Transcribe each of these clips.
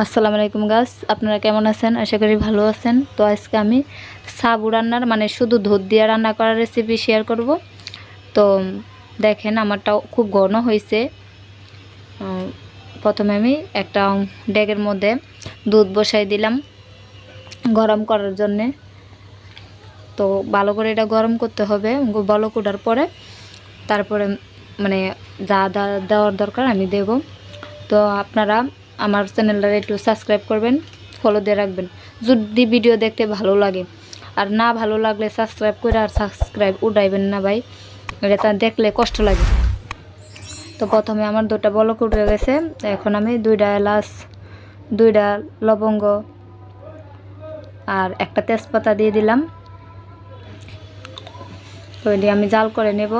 আসসালামু আলাইকুম গাইস, আপনারা কেমন আছেন? আশা করি ভালো আছেন। তো আজকে আমি সাবু রান্নার মানে শুধু দুধ দিয়ে রান্না করার রেসিপি শেয়ার করব। তো দেখেন আমারটাও খুব ঘন হয়েছে। প্রথমে আমি একটা ডেগের মধ্যে দুধ বসাই দিলাম গরম করার জন্যে। তো ভালো করে এটা গরম করতে হবে। বলক ওঠার পরে তারপরে মানে যা দেওয়ার দরকার আমি দেব। তো আপনারা আমার চ্যানেলটা একটু সাবস্ক্রাইব করবেন, ফলো দিয়ে রাখবেন যদি ভিডিও দেখতে ভালো লাগে। আর না ভালো লাগলে সাবস্ক্রাইব করে আর সাবস্ক্রাইব উঠাইবেন না ভাই, এটা দেখলে কষ্ট লাগে। তো প্রথমে আমার দুটা বলক উঠে গেছে। এখন আমি দুইটা এলাচ, দুইটা লবঙ্গ আর একটা তেজপাতা দিয়ে দিলাম। তো এটি আমি জাল করে নেব,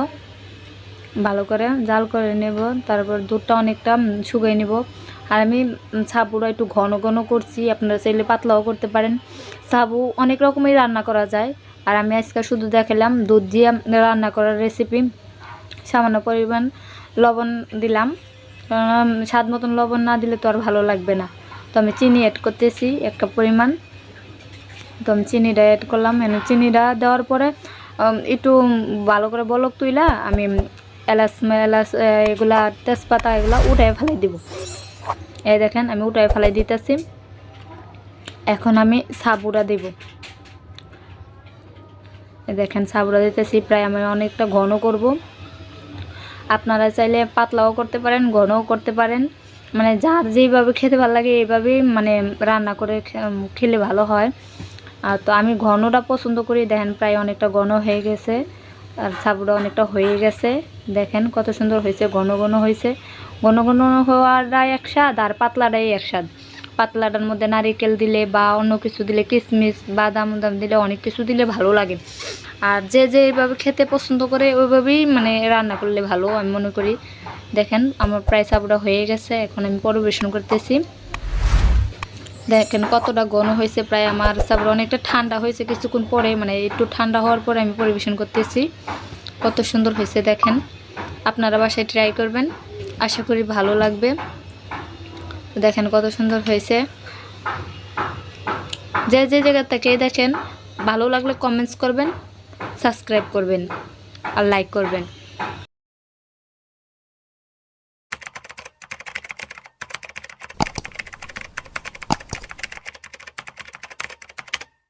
ভালো করে জাল করে নেব। তারপর দুধটা অনেকটা শুকিয়ে নেব। আর আমি সাবুটা একটু ঘন ঘন করছি, আপনারা চাইলে পাতলাও করতে পারেন। সাবু অনেক রকমই রান্না করা যায়, আর আমি আজকে শুধু দেখালাম দুধ দিয়ে রান্না করার রেসিপি। সামান্য পরিমাণ লবণ দিলাম, কারণ স্বাদ মতন লবণ না দিলে তো আর ভালো লাগবে না। তো আমি চিনি অ্যাড করতেছি এক কাপ পরিমাণ। তো আমি চিনিটা অ্যাড করলাম। চিনিটা দেওয়ার পরে একটু ভালো করে বলক তুইলা আমি এলাচ এগুলা তেজপাতা এগুলা উঠাই ফেলাই দিব। এই দেখেন আমি উঠাই ফেলাই দিতেছি। এখন আমি সাবুটা দেব। এই দেখেন সাবুটা দিতেছি, প্রায় আমি অনেকটা ঘন করব। আপনারা চাইলে পাতলাও করতে পারেন, ঘনও করতে পারেন, মানে যার যেইভাবে খেতে ভালো লাগে এইভাবেই মানে রান্না করে খেলে ভালো হয়। আর তো আমি ঘনটা পছন্দ করি। দেখেন প্রায় অনেকটা ঘন হয়ে গেছে, আর সাবুটা অনেকটা হয়ে গেছে। দেখেন কত সুন্দর হয়েছে, ঘন ঘন হয়েছে। ঘন ঘন হওয়াটাই এক স্বাদ, আর পাতলাটাই এক স্বাদ। পাতলাটার মধ্যে নারিকেল দিলে বা অন্য কিছু দিলে, কিশমিশ বাদাম দিলে, অনেক কিছু দিলে ভালো লাগে। আর যে যে এইভাবে খেতে পছন্দ করে ওইভাবেই মানে রান্না করলে ভালো আমি মনে করি। দেখেন আমার প্রায় সাবুটা হয়ে গেছে, এখন আমি পরিবেশন করতেছি। দেখেন কতটা ঘন হয়েছে। প্রায় আমার সাবুটা অনেকটা ঠান্ডা হয়েছে কিছুক্ষণ পরে, মানে একটু ঠান্ডা হওয়ার পরে আমি পরিবেশন করতেছি। কত সুন্দর হয়েছে দেখেন। আপনারা বাসায় ট্রাই করবেন, আশা করি ভালো লাগবে। দেখেন কত সুন্দর হয়েছে। যে যে জায়গা থেকে দেখেন ভালো লাগলে কমেন্টস করবেন, সাবস্ক্রাইব করবেন আর লাইক করবেন।